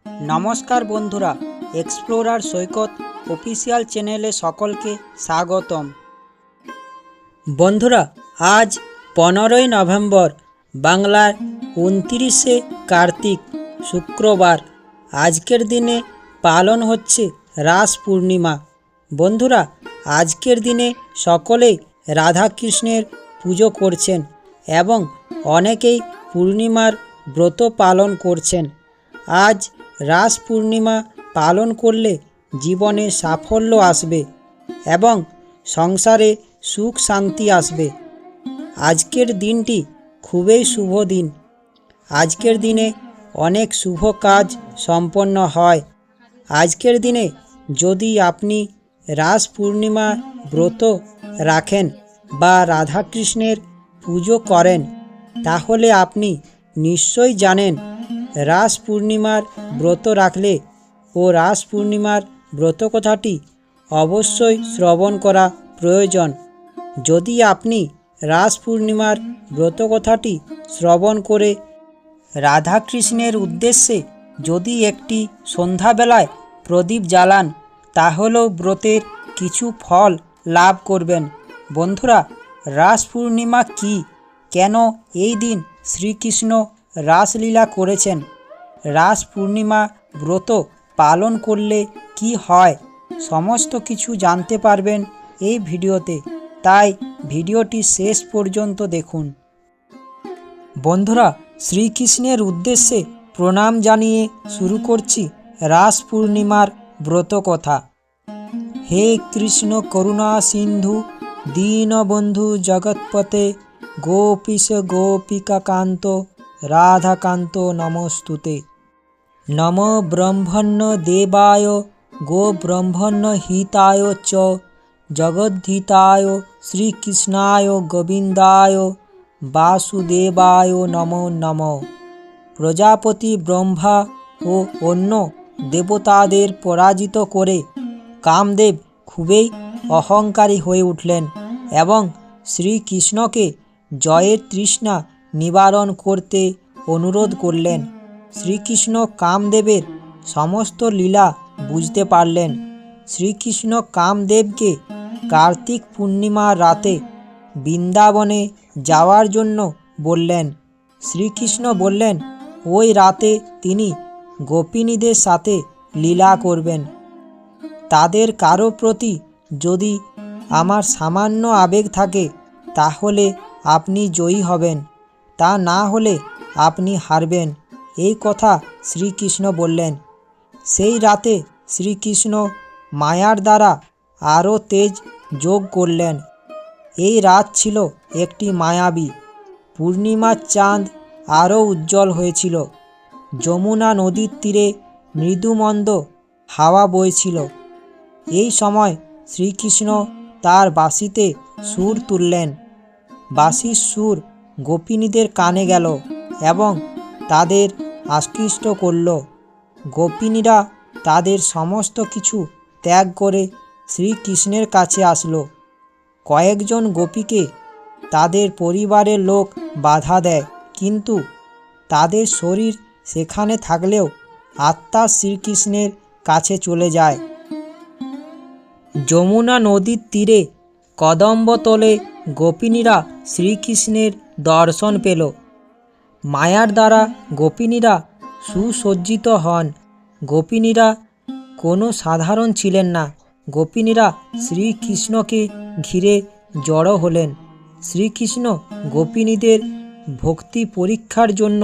নমস্কার বন্ধুরা, এক্সপ্লোরার সৈকত অফিসিয়াল চ্যানেলে সকলকে স্বাগতম। বন্ধুরা, আজ 15ই নভেম্বর, বাংলার 29শে কার্তিক, শুক্রবার। আজকের দিনে পালন হচ্ছে রাস পূর্ণিমা। বন্ধুরা, আজকের দিনে সকলেই রাধাকৃষ্ণের পুজো করছেন এবং অনেকেই পূর্ণিমার ব্রত পালন করছেন। আজ রাস পূর্ণিমা পালন করলে জীবনে সাফল্য আসবে এবং সংসারে সুখ শান্তি আসবে। আজকের দিনটি খুবই শুভ দিন। আজকের দিনে অনেক শুভ কাজ সম্পন্ন হয়। আজকের দিনে যদি আপনি রাস পূর্ণিমা ব্রত রাখেন বা রাধাকৃষ্ণের পুজো করেন, তাহলে আপনি নিশ্চয়ই জানেন রাস পূর্ণিমার ব্রত রাখলে ও রাস পূর্ণিমার ব্রত কথাটি অবশ্যই শ্রবণ করা প্রয়োজন। যদি আপনি রাস পূর্ণিমার ব্রত কথাটি শ্রবণ করে রাধাকৃষ্ণের উদ্দেশ্যে যদি একটি সন্ধ্যাবেলায় প্রদীপ জ্বালান, তাহলেও ব্রতের কিছু ফল লাভ করবেন। বন্ধুরা, রাস পূর্ণিমা কি, কেন এই দিন শ্রীকৃষ্ণ রাসলীলা করেছেন, রাস পূর্ণিমা ব্রত পালন করলে কি হয়, সমস্ত কিছু জানতে পারবেন এই ভিডিওতে। তাই ভিডিওটি শেষ পর্যন্ত দেখুন। বন্ধুরা, শ্রীকৃষ্ণের উদ্দেশ্যে প্রণাম জানিয়ে শুরু করছি রাস পূর্ণিমার ব্রত কথা। হে কৃষ্ণ করুণা সিন্ধু দীনবন্ধু জগৎপতে গোপীশ গোপিকা কান্ত রাধাকান্ত নমস্তুতে। নম ব্রহ্মণ্য দেবায় গো ব্রহ্মণ্য হিতায় চ জগদ্ধিতায় শ্রীকৃষ্ণায় গোবিন্দায় বাসুদেবায় নমো নমঃ। প্রজাপতি ব্রহ্মা ও অন্য দেবতাদের পরাজিত করে কামদেব খুবই অহংকারী হয়ে উঠলেন এবং শ্রীকৃষ্ণকে জয়ের তৃষ্ণা নিবারণ করতে অনুরোধ করলেন। শ্রীকৃষ্ণ কামদেবের সমস্ত লীলা বুঝতে পারলেন। শ্রীকৃষ্ণ কামদেবকে কার্তিক পূর্ণিমার রাতে বৃন্দাবনে যাওয়ার জন্য বললেন। শ্রীকৃষ্ণ বললেন ওই রাতে তিনি গোপিনীদের সাথে লীলা করবেন। তাদের কারো প্রতি যদি আমার সামান্য আবেগ থাকে, তাহলে আপনি জয়ী হবেন, তা না হলে আপনি হারবেন, এই কথা শ্রীকৃষ্ণ বললেন। সেই রাতে শ্রীকৃষ্ণ মায়ার দ্বারা আরও তেজ যোগ করলেন। এই রাত ছিল একটি মায়াবী। পূর্ণিমার চাঁদ আরও উজ্জ্বল হয়েছিল। যমুনা নদীর তীরে মৃদুমন্দ হাওয়া বইছিল। এই সময় শ্রীকৃষ্ণ তার বাঁশিতে সুর তুললেন। বাঁশির সুর গোপিনীদের কানে গেল এবং তাদের আকৃষ্ট করল। গোপিনীরা তাদের সমস্ত কিছু ত্যাগ করে শ্রীকৃষ্ণের কাছে আসলো। কয়েকজন গোপীকে তাদের পরিবারের লোক বাধা দেয়, কিন্তু তাদের শরীর সেখানে থাকলেও আত্মা শ্রীকৃষ্ণের কাছে চলে যায়। যমুনা নদীর তীরে কদম্বতলে গোপিনীরা শ্রীকৃষ্ণের দর্শন পেল। মায়ার দ্বারা গোপিনীরা সুসজ্জিত হন। গোপিনীরা কোনো সাধারণ ছিলেন না। গোপিনীরা শ্রীকৃষ্ণকে ঘিরে জড়ো হলেন। শ্রীকৃষ্ণ গোপিনীদের ভক্তি পরীক্ষার জন্য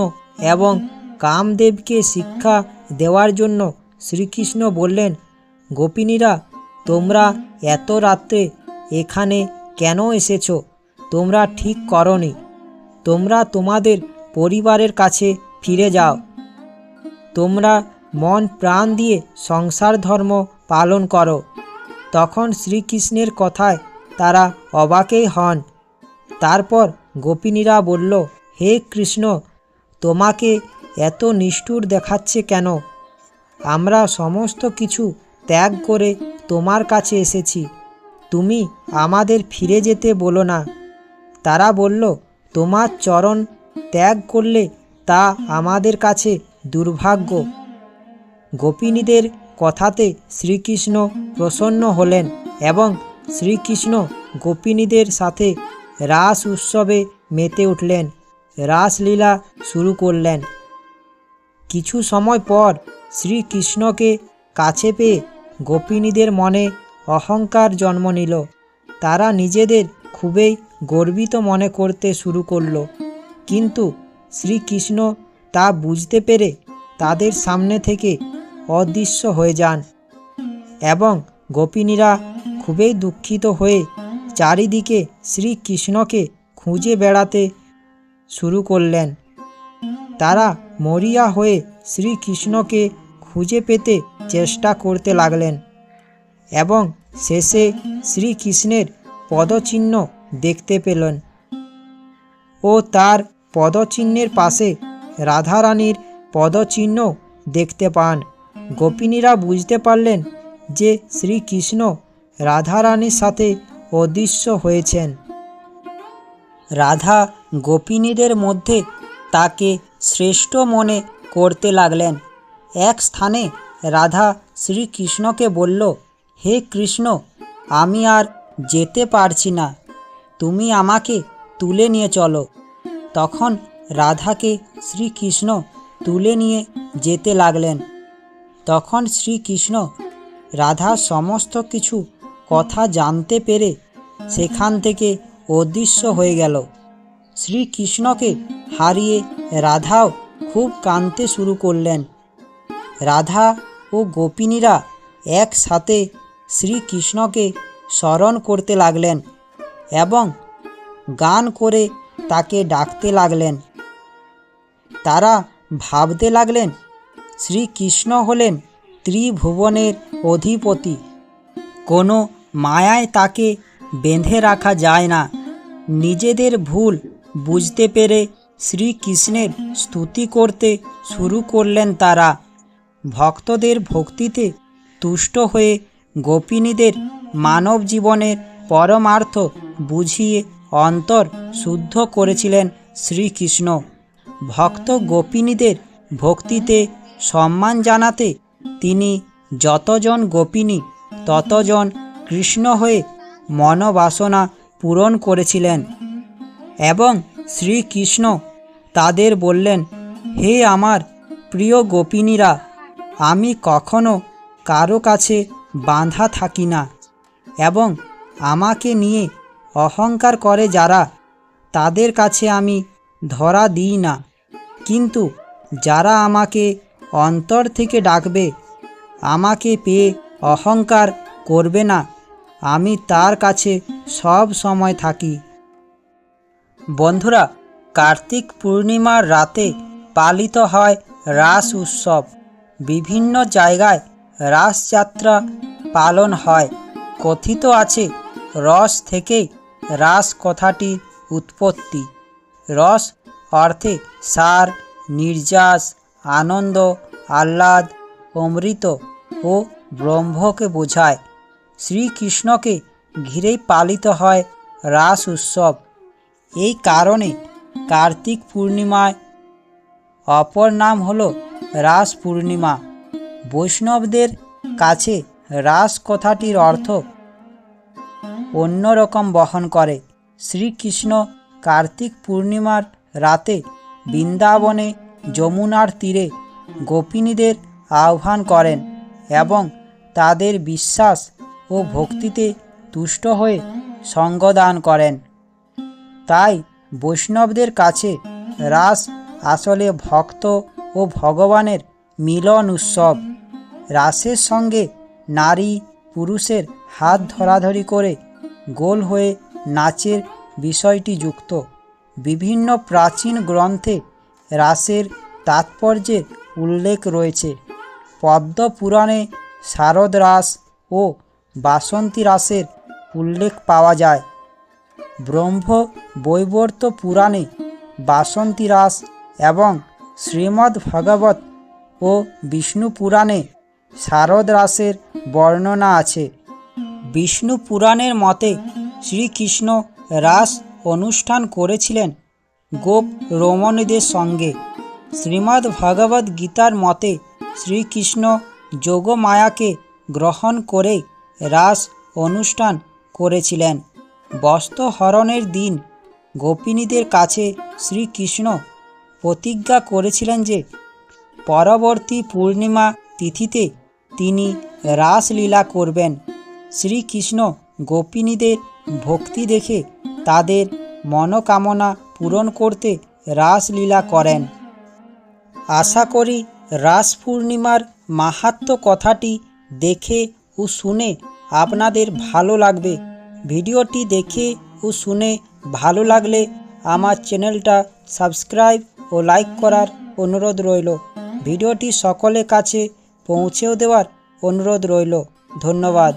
এবং কামদেবকে শিক্ষা দেওয়ার জন্য শ্রীকৃষ্ণ বললেন, গোপিনীরা, তোমরা এত রাত্রে এখানে কেন এসেছো? তোমরা ঠিক করনি। তোমরা তোমাদের পরিবারের কাছে ফিরে যাও। তোমরা মন প্রাণ দিয়ে সংসার ধর্ম পালন করো। তখন শ্রীকৃষ্ণের কথায় তারা অবাকই হন। তারপর গোপিনীরা বলল, হে কৃষ্ণ, তোমাকে এত নিষ্ঠুর দেখাচ্ছে কেন? আমরা সমস্ত কিছু ত্যাগ করে তোমার কাছে এসেছি, তুমি আমাদের ফিরে যেতে বলো না। তারা বলল, তোমার চরণ ত্যাগ করলে তা আমাদের কাছে দুর্ভাগ্য। গোপিনীদের কথাতে শ্রীকৃষ্ণ প্রসন্ন হলেন এবং শ্রীকৃষ্ণ গোপিনীদের সাথে রাস উৎসবে মেতে উঠলেন, রাসলীলা শুরু করলেন। কিছু সময় পর শ্রীকৃষ্ণকে কাছে পেয়ে গোপিনীদের মনে অহংকার জন্ম নিল। তারা নিজেদের খুবই গর্বিত মনে করতে শুরু করল, কিন্তু শ্রীকৃষ্ণ তা বুঝতে পেরে তাদের সামনে থেকে অদৃশ্য হয়ে যান এবং গোপিনীরা খুবই দুঃখিত হয়ে চারিদিকে শ্রীকৃষ্ণকে খুঁজে বেড়াতে শুরু করলেন। তারা মরিয়া হয়ে শ্রীকৃষ্ণকে খুঁজে পেতে চেষ্টা করতে লাগলেন এবং শেষে শ্রীকৃষ্ণের পদচিহ্ন দেখতে পেলেন ও তার পদচিহ্নের পাশে রাধারানীর পদচিহ্ন দেখতে পান। গোপিনীরা বুঝতে পারলেন যে শ্রীকৃষ্ণ রাধারানীর সাথে অদৃশ্য হয়েছেন। রাধা গোপিনীদের মধ্যে তাকে শ্রেষ্ঠ মনে করতে লাগলেন। এক স্থানে রাধা শ্রীকৃষ্ণকে বলল, হে কৃষ্ণ, আমি আর যেতে পারছি না, তুমি আমাকে তুলে নিয়ে চলো। তখন রাধাকে শ্রীকৃষ্ণ তুলে নিয়ে যেতে লাগলেন। তখন শ্রীকৃষ্ণ রাধার সমস্ত কিছু কথা জানতে পেরে সেখান থেকে অদৃশ্য হয়ে গেল। শ্রীকৃষ্ণকে হারিয়ে রাধাও খুব কাঁদতে শুরু করলেন। রাধা ও গোপিনীরা একসাথে শ্রীকৃষ্ণকে স্মরণ করতে লাগলেন এবং গান করে তাকে ডাকতে লাগলেন। তারা ভাবতে লাগলেন, শ্রীকৃষ্ণ হলেন ত্রিভুবনের অধিপতি, কোনো মায়ায় তাকে বেঁধে রাখা যায় না। নিজেদের ভুল বুঝতে পেরে শ্রীকৃষ্ণের স্তুতি করতে শুরু করলেন তারা। ভক্তদের ভক্তিতে তুষ্ট হয়ে গোপিনীদের মানব জীবনের পরমার্থ বুঝিয়ে অন্তর শুদ্ধ করেছিলেন শ্রীকৃষ্ণ। ভক্ত গোপিনীদের ভক্তিতে সম্মান জানাতে তিনি যতজন গোপিনী ততজন কৃষ্ণ হয়ে মনোবাসনা পূরণ করেছিলেন এবং শ্রীকৃষ্ণ তাদের বললেন, হে আমার প্রিয় গোপিনীরা, আমি কখনো কারো কাছে বাঁধা থাকি না এবং আমাকে নিয়ে অহংকার করে যারা, তাদের কাছে আমি ধরা দিই না। কিন্তু যারা আমাকে অন্তর থেকে ডাকবে, আমাকে পেয়ে অহংকার করবে না, আমি তার কাছে সব সময় থাকি। বন্ধুরা, কার্তিক পূর্ণিমার রাতে পালিত হয় রাস উৎসব। বিভিন্ন জায়গায় রাসযাত্রা পালন হয়। কথিত আছে, রস থেকেই রাস কথাটির উৎপত্তি। রস অর্থে সার, নির্যাস, আনন্দ, আহ্লাদ, অমৃত ও ব্রহ্মকে বোঝায়। শ্রীকৃষ্ণকে ঘিরেই পালিত হয় রাস উৎসব। এই কারণে কার্তিক পূর্ণিমায় অপর নাম হল রাস পূর্ণিমা। বৈষ্ণবদের কাছে রাস কথাটির অর্থ অন্যরকম বহন করে। শ্রীকৃষ্ণ কার্তিক পূর্ণিমার রাতে বৃন্দাবনে যমুনার তীরে গোপিনীদের আহ্বান করেন এবং তাদের বিশ্বাস ও ভক্তিতে তুষ্ট হয়ে সঙ্গদান করেন। তাই বৈষ্ণবদের কাছে রাস আসলে ভক্ত ও ভগবানের মিলন উৎসব। রাসের সঙ্গে নারী পুরুষের হাত ধরাধরি করে গোল হয়ে নাচের বিষয়টি যুক্ত। বিভিন্ন প্রাচীন গ্রন্থে রাসের তাৎপর্যের উল্লেখ রয়েছে। পদ্ম পুরাণে শারদ রাস ও বাসন্তী রাসের উল্লেখ পাওয়া যায়। ব্রহ্ম বৈবর্ত পুরাণে বাসন্তী রাস এবং শ্রীমদ্ ভাগবত ও বিষ্ণু পুরাণে শারদ রাসের বর্ণনা আছে। বিষ্ণু পুরাণের মতে শ্রীকৃষ্ণ রাস অনুষ্ঠান করেছিলেন গোপ রমণীদের সঙ্গে। শ্রীমদ্ ভগবদ্ গীতার মতে শ্রীকৃষ্ণ যোগমায়াকে গ্রহণ করে রাস অনুষ্ঠান করেছিলেন। বস্ত্রহরণের দিন গোপিনীদের কাছে শ্রীকৃষ্ণ প্রতিজ্ঞা করেছিলেন যে পরবর্তী পূর্ণিমা তিথিতে তিনি রাসলীলা করবেন। শ্রীকৃষ্ণ গোপিনীদের ভক্তি দেখে তাদের মনোকামনা পূরণ করতে রাসলীলা করেন। আশা করি রাস পূর্ণিমার মাহাত্ম্য কথাটি দেখে ও শুনে আপনাদের ভালো লাগবে। ভিডিওটি দেখে ও শুনে ভালো লাগলে আমার চ্যানেলটা সাবস্ক্রাইব ও লাইক করার অনুরোধ রইল। ভিডিওটি সকলের কাছে পৌঁছেও দেওয়ার অনুরোধ রইল। ধন্যবাদ।